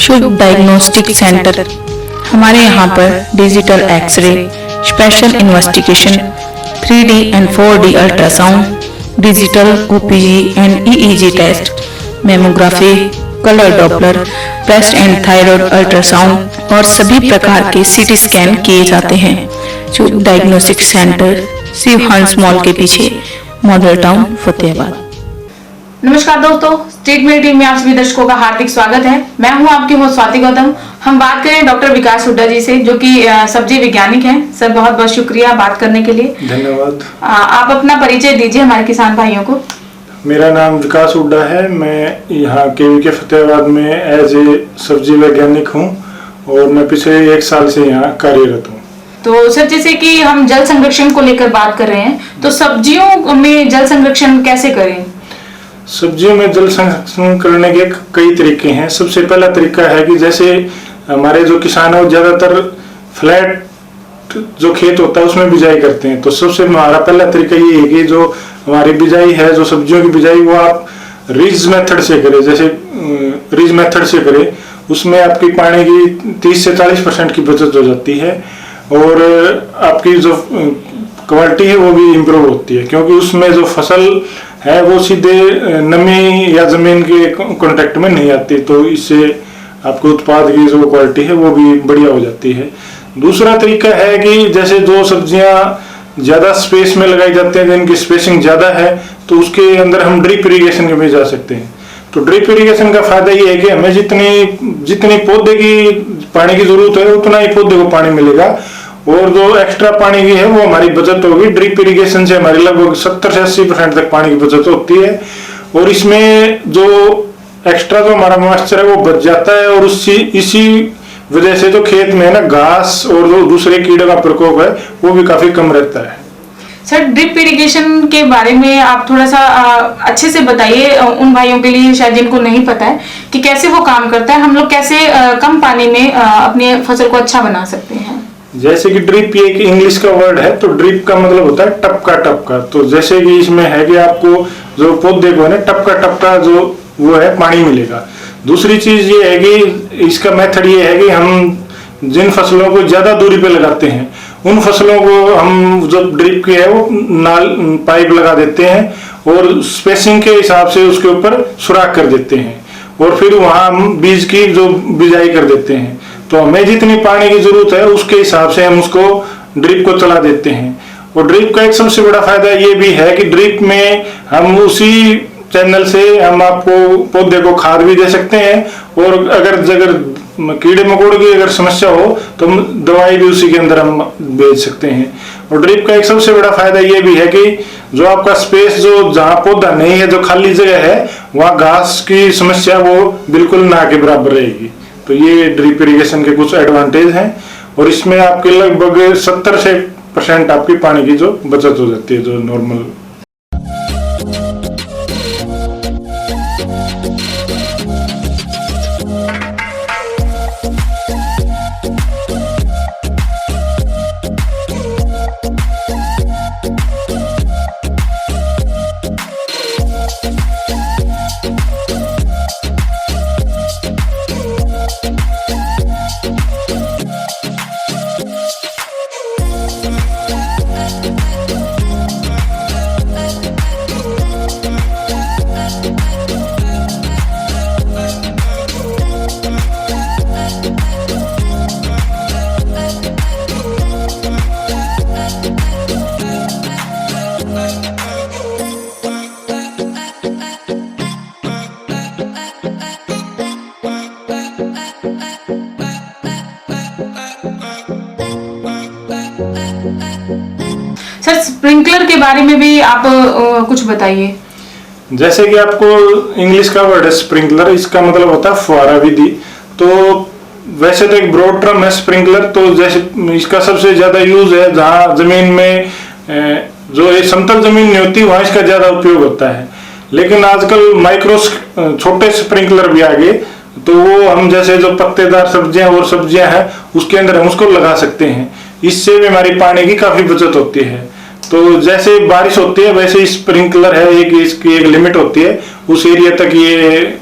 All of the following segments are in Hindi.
शुभ डायग्नोस्टिक सेंटर। हमारे यहाँ पर digital x ray, special investigation, 3D and 4D ultrasound, digital OPG and EEG test, mammography, colour doppler, breast and thyroid ultrasound और सभी प्रकार के CT स्कैन किए जाते हैं। शुभ डायग्नोस्टिक सेंटर, शिव हंस मॉल के पीछे, मॉडल टाउन, फतेहाबाद। नमस्कार दोस्तों, स्टेट मेरी टीम में आप सभी दर्शकों का हार्दिक स्वागत है। मैं हूं आपकी होस्ट स्वाति गौतम। हम बात करें डॉक्टर विकास हुड्डा जी से, जो कि सब्जी वैज्ञानिक हैं। सर, बहुत बहुत शुक्रिया बात करने के लिए। धन्यवाद। आप अपना परिचय दीजिए हमारे किसान भाइयों को। मेरा नाम विकास हुड्डा है। मैं यहाँ KVK फतेहाबाद में एज ए सब्जी वैज्ञानिक हूँ और मैं पिछले 1 साल से यहाँ कार्यरत हूँ। तो सर, जैसे कि हम जल संरक्षण को लेकर बात कर रहे हैं, तो सब्जियों में जल संरक्षण कैसे करें? सब्जियों में जल संरक्षण करने के कई तरीके हैं। सबसे पहला तरीका है कि जैसे हमारे जो किसान है वो ज्यादातर फ्लैट जो खेत होता है उसमें बिजाई करते हैं। तो सबसे हमारा पहला तरीका ये है कि जो हमारी बिजाई है, जो सब्जियों की बिजाई, वो आप रिज मेथड से करें। जैसे रिज मेथड से करें, उसमें आपकी पानी की 30 से 40% की बचत हो जाती है और आपकी जो क्वालिटी है वो भी इम्प्रूव होती है, क्योंकि उसमें जो फसल है वो सीधे नमी या जमीन के कांटेक्ट में नहीं आती। तो इससे आपके उत्पाद की जो क्वालिटी है वो भी बढ़िया हो जाती है। दूसरा तरीका है कि जैसे जो सब्जियां ज्यादा स्पेस में लगाई जाती हैं, जिनकी स्पेसिंग ज्यादा है, तो उसके अंदर हम ड्रिप इरिगेशन में जा सकते हैं। तो ड्रिप इरिगेशन का फायदा ये है कि हमें जितनी पौधे की पानी की जरूरत है उतना ही पौधे को पानी मिलेगा और जो एक्स्ट्रा पानी की है वो हमारी बचत होगी। ड्रिप इरिगेशन से हमारी लगभग 70 से 80% तक पानी की बचत होती है और इसमें जो एक्स्ट्रा जो हमारा मॉइस्चर है वो बच जाता है और इसी वजह से जो खेत में है ना, घास और जो दूसरे कीड़े का प्रकोप है वो भी काफी कम रहता है। सर, ड्रिप इरिगेशन के बारे में आप थोड़ा सा अच्छे से बताइए उन भाइयों के लिए शायद जिनको नहीं पता है कि कैसे वो काम करता है। हम लोग कैसे कम पानी में अपनी फसल को अच्छा बना सकते हैं। जैसे कि ड्रिप ये एक इंग्लिश का वर्ड है, तो ड्रिप का मतलब होता है टपका। तो जैसे कि इसमें है कि आपको जो पौधे को है ना, टपका जो वो है पानी मिलेगा। दूसरी चीज ये है कि इसका मेथड ये है कि हम जिन फसलों को ज्यादा दूरी पे लगाते हैं उन फसलों को हम जो ड्रिप की है वो पाइप लगा देते हैं और स्पेसिंग के हिसाब से उसके ऊपर सुराख कर देते हैं और फिर वहां हम बीज की जो बिजाई कर देते हैं। तो हमें जितनी पानी की जरूरत है उसके हिसाब से हम उसको ड्रिप को चला देते हैं। और ड्रिप का एक सबसे बड़ा फायदा ये भी है कि ड्रिप में हम उसी चैनल से हम आपको पौधे को खाद भी दे सकते हैं और अगर कीड़े मकोड़े की अगर समस्या हो तो हम दवाई भी उसी के अंदर हम भेज सकते हैं। और ड्रिप का एक सबसे बड़ा फायदा ये भी है कि जो आपका स्पेस, जो जहाँ पौधा नहीं है, जो खाली जगह है, वहाँ घास की समस्या वो बिल्कुल ना के बराबर रहेगी। तो ये ड्रिप इरिगेशन के कुछ एडवांटेज हैं और इसमें आपके लगभग 70% आपकी पानी की जो बचत हो जाती है, जो नॉर्मल। सर, स्प्रिंकलर के बारे में भी आप कुछ बताइए। जैसे कि आपको इंग्लिश का वर्ड है स्प्रिंकलर, इसका मतलब होता है फुहारा विधि। तो वैसे तो एक ब्रॉड टर्म है स्प्रिंकलर। तो जैसे इसका सबसे ज्यादा यूज है जहाँ जमीन में जो समतल जमीन नहीं होती वहां इसका ज्यादा उपयोग होता है। लेकिन आजकल माइक्रो छोटे स्प्रिंकलर भी आ गए, तो वो हम जैसे जो पत्तेदार सब्जियां और सब्जियां हैं उसके अंदर हम उसको लगा सकते हैं। इससे भी हमारी पानी की काफी बचत होती है। तो जैसे बारिश होती है वैसे स्प्रिंकलर है, इसकी एक लिमिट होती है, उस एरिया तक ये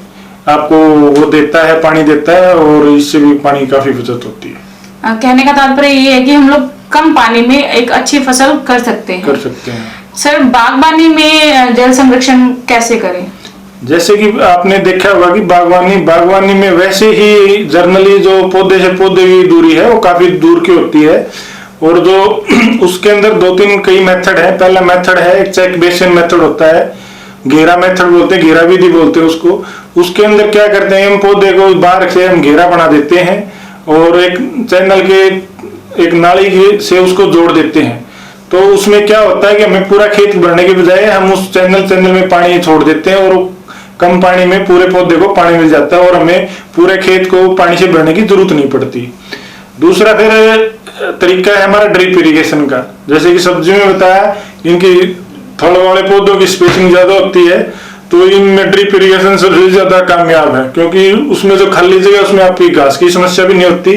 आपको वो देता है, पानी देता है, और इससे भी पानी काफी बचत होती है। कहने का तात्पर्य ये है कि हम लोग कम पानी में एक अच्छी फसल कर सकते हैं। सर, बागवानी में जल संरक्षण कैसे करें? जैसे कि आपने देखा होगा कि बागवानी में वैसे ही जनरली जो पौधे से पौधे की दूरी है वो काफी दूर की होती है, और जो उसके अंदर 2-3 कई मेथड है। पहला मेथड है एक चेक बेसिन मेथड होता है, घेरा मेथड बोलते हैं, घेरा विधि बोलते हैं उसको। उसके अंदर क्या करते हैं, हम पौधे को बाहर से हम घेरा बना देते हैं और एक चैनल के एक नाली से उसको जोड़ देते हैं। तो उसमें क्या होता है कि हमें पूरा खेत भरने के बजाय हम उस चैनल में पानी छोड़ देते हैं, और कम पानी में पूरे पौधे को पानी मिल जाता है और हमें पूरे खेत को पानी से भरने की जरूरत नहीं पड़ती। दूसरा फिर तरीका है हमारा ड्रिप इरिगेशन का। जैसे कि सब्जी में बताया, इनकी फल वाले पौधों की स्पेसिंग ज्यादा होती है, तो इनमें ड्रिप इरिगेशन सबसे ज्यादा कामयाब है, क्योंकि उसमें जो खाली जगह उसमें आपकी घास की समस्या भी नहीं होती,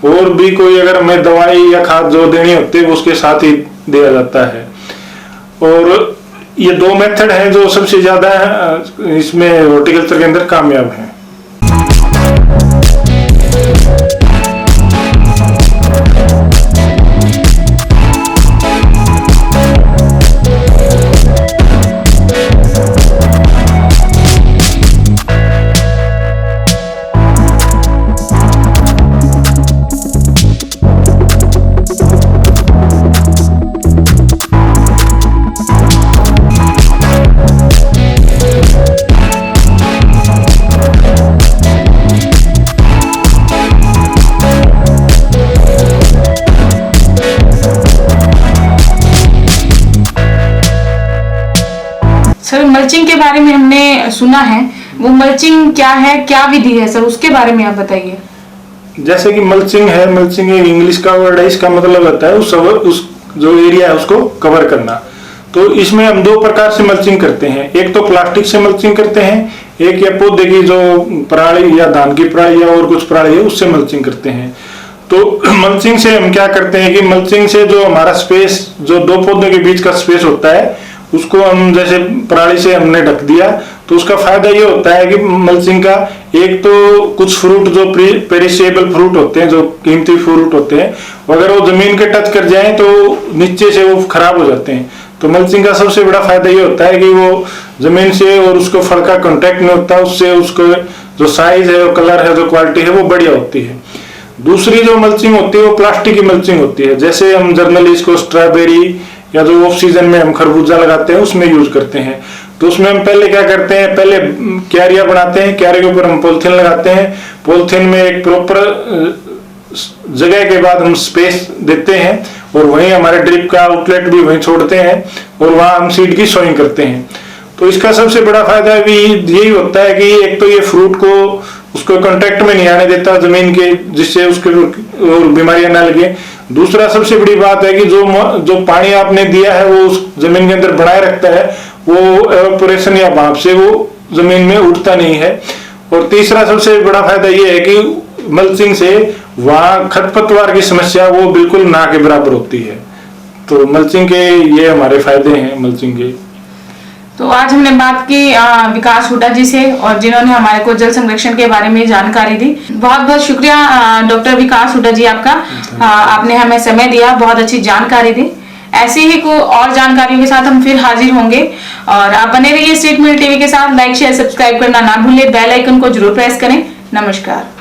और भी कोई अगर हमें दवाई या खाद जो देनी होती है वो उसके साथ ही दिया जाता है। और ये 2 मेथड हैं जो सबसे ज्यादा इसमें हॉर्टिकल्चर के अंदर कामयाब हैं। सर, मल्चिंग के बारे में हमने सुना है, वो मल्चिंग क्या है, क्या विधि है सर, उसके बारे में आप बताइए। जैसे कि मल्चिंग एक इंग्लिश का वर्ड है, इसका मतलब होता है उस जो एरिया है उसको कवर करना। तो इसमें हम 2 प्रकार से मल्चिंग करते हैं। एक तो प्लास्टिक से मल्चिंग करते हैं, एक या पौधे की जो पराली या धान की पराली या और कुछ पराली है उससे मल्चिंग करते हैं। तो मल्चिंग से हम क्या करते हैं कि मल्चिंग से जो हमारा स्पेस, जो 2 पौधों के बीच का स्पेस होता है, उसको हम जैसे पराली से हमने ढक दिया, तो उसका फायदा ये होता है कि मल्चिंग का एक तो कुछ फ्रूट जो पेरिशेबल फ्रूट होते हैं, जो कीमती फ्रूट होते हैं, अगर वो जमीन के टच कर जाएं तो नीचे से वो खराब हो जाते हैं। तो मल्चिंग का सबसे बड़ा फायदा ये होता है कि वो जमीन से और उसको फल का कांटेक्ट नहीं होता, उससे उसको जो साइज है, कलर है, जो क्वालिटी है वो बढ़िया होती है। दूसरी जो मल्चिंग होती है वो प्लास्टिक की मल्चिंग होती है। जैसे हम जनरली इसको स्ट्रॉबेरी या जो ऑफ सीजन में हम खरबूजा लगाते हैं उसमें यूज करते हैं। तो उसमें हम पहले क्या करते हैं, पहले क्यारियां बनाते हैं, क्यारी के ऊपर हम पॉलिथीन लगाते हैं, पॉलिथीन में एक प्रॉपर जगह के बाद हम स्पेस देते हैं, और वहीं हमारे ड्रिप का आउटलेट भी वहीं छोड़ते हैं, और वहां हम सीड की सोइंग करते हैं। तो इसका सबसे बड़ा फायदा भी यही होता है कि एक तो ये फ्रूट को उसको कांटेक्ट में नहीं आने देता जमीन के, जिससे उसके और बीमारियां ना लगे। दूसरा सबसे बड़ी बात है कि जो पानी आपने दिया है वो उस जमीन के अंदर बनाए रखता है, वो एवापोरेशन या भाप से वो जमीन में उठता नहीं है। और तीसरा सबसे बड़ा फायदा ये है कि मल्चिंग से वहां खरपतवार की समस्या वो बिल्कुल ना के बराबर होती है। तो मल्चिंग के ये हमारे फायदे हैं मल्चिंग के। तो आज हमने बात की विकास हुड्डा जी से, और जिन्होंने हमारे को जल संरक्षण के बारे में जानकारी दी। बहुत बहुत शुक्रिया डॉक्टर विकास हुड्डा जी आपका, आपने हमें समय दिया, बहुत अच्छी जानकारी दी। ऐसी ही को और जानकारियों के साथ हम फिर हाजिर होंगे, और आप बने रहिए स्ट्रीट मिल टीवी के साथ। लाइक शेयर सब्सक्राइब करना ना भूलें, बेल आइकन को जरूर प्रेस करें। नमस्कार।